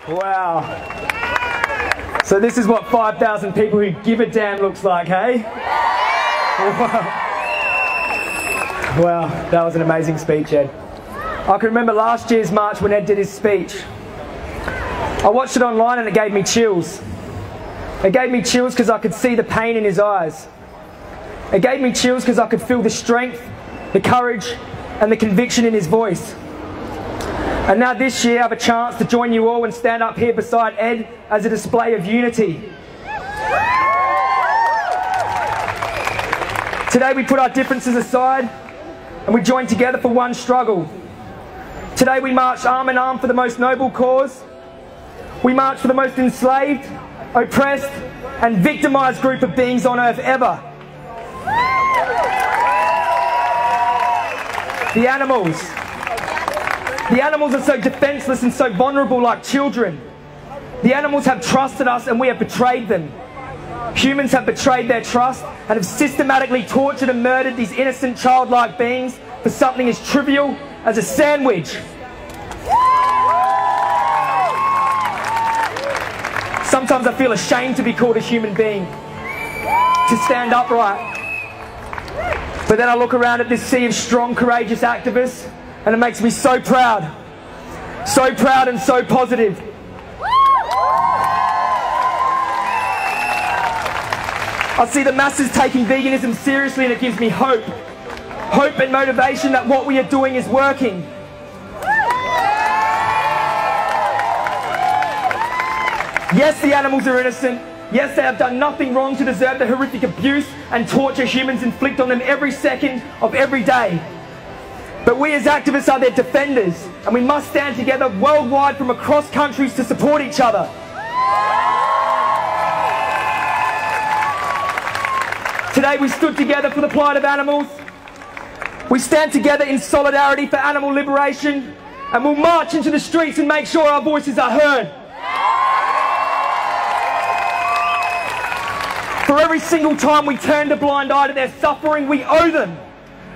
Wow. So this is what 5,000 people who give a damn looks like, hey? Wow, that was an amazing speech, Ed. I can remember last year's march when Ed did his speech. I watched it online and it gave me chills. It gave me chills because I could see the pain in his eyes. It gave me chills because I could feel the strength, the courage, and the conviction in his voice. And now this year I have a chance to join you all and stand up here beside Ed as a display of unity. Today we put our differences aside and we join together for one struggle. Today we march arm in arm for the most noble cause. We march for the most enslaved, oppressed and victimised group of beings on earth ever. The animals. The animals are so defenceless and so vulnerable like children. The animals have trusted us and we have betrayed them. Humans have betrayed their trust and have systematically tortured and murdered these innocent childlike beings for something as trivial as a sandwich. Sometimes I feel ashamed to be called a human being, to stand upright. But then I look around at this sea of strong, courageous activists and it makes me so proud and so positive. I see the masses taking veganism seriously and it gives me hope. Hope and motivation that what we are doing is working. Yes, the animals are innocent. Yes, they have done nothing wrong to deserve the horrific abuse and torture humans inflict on them every second of every day. But we as activists are their defenders, and we must stand together worldwide from across countries to support each other. Today we stood together for the plight of animals. We stand together in solidarity for animal liberation, and we'll march into the streets and make sure our voices are heard. For every single time we turned a blind eye to their suffering, we owe them.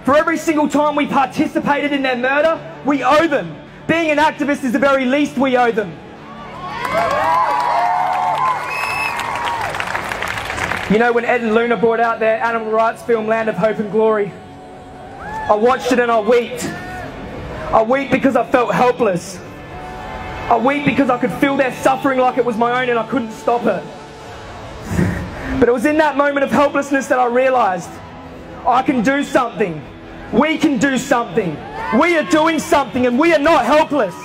For every single time we participated in their murder, we owe them. Being an activist is the very least we owe them. You know, when Ed and Luna brought out their animal rights film, Land of Hope and Glory, I watched it and I wept. I wept because I felt helpless. I wept because I could feel their suffering like it was my own and I couldn't stop it. But it was in that moment of helplessness that I realised I can do something. We can do something. We are doing something and we are not helpless.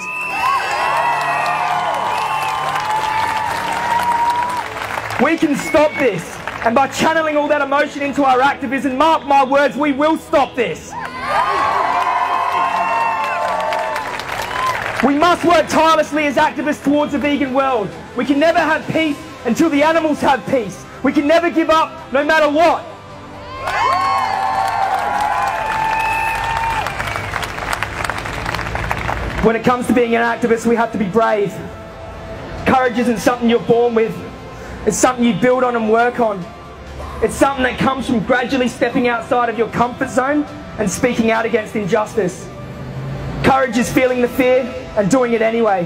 We can stop this. And by channeling all that emotion into our activism, mark my words, we will stop this. We must work tirelessly as activists towards a vegan world. We can never have peace until the animals have peace. We can never give up, no matter what. When it comes to being an activist, we have to be brave. Courage isn't something you're born with. It's something you build on and work on. It's something that comes from gradually stepping outside of your comfort zone and speaking out against injustice. Courage is feeling the fear and doing it anyway.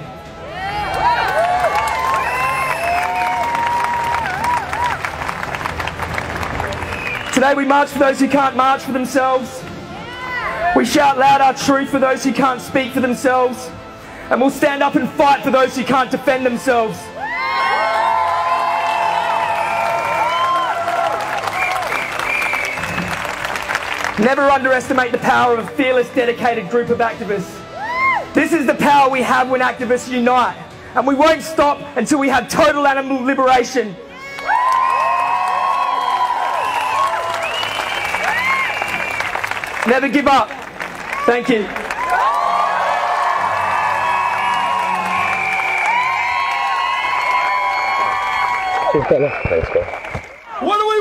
Today we march for those who can't march for themselves. We shout loud our truth for those who can't speak for themselves. And we'll stand up and fight for those who can't defend themselves. Never underestimate the power of a fearless, dedicated group of activists. This is the power we have when activists unite. And we won't stop until we have total animal liberation. Never give up. Thank you. Thanks, guys. What do we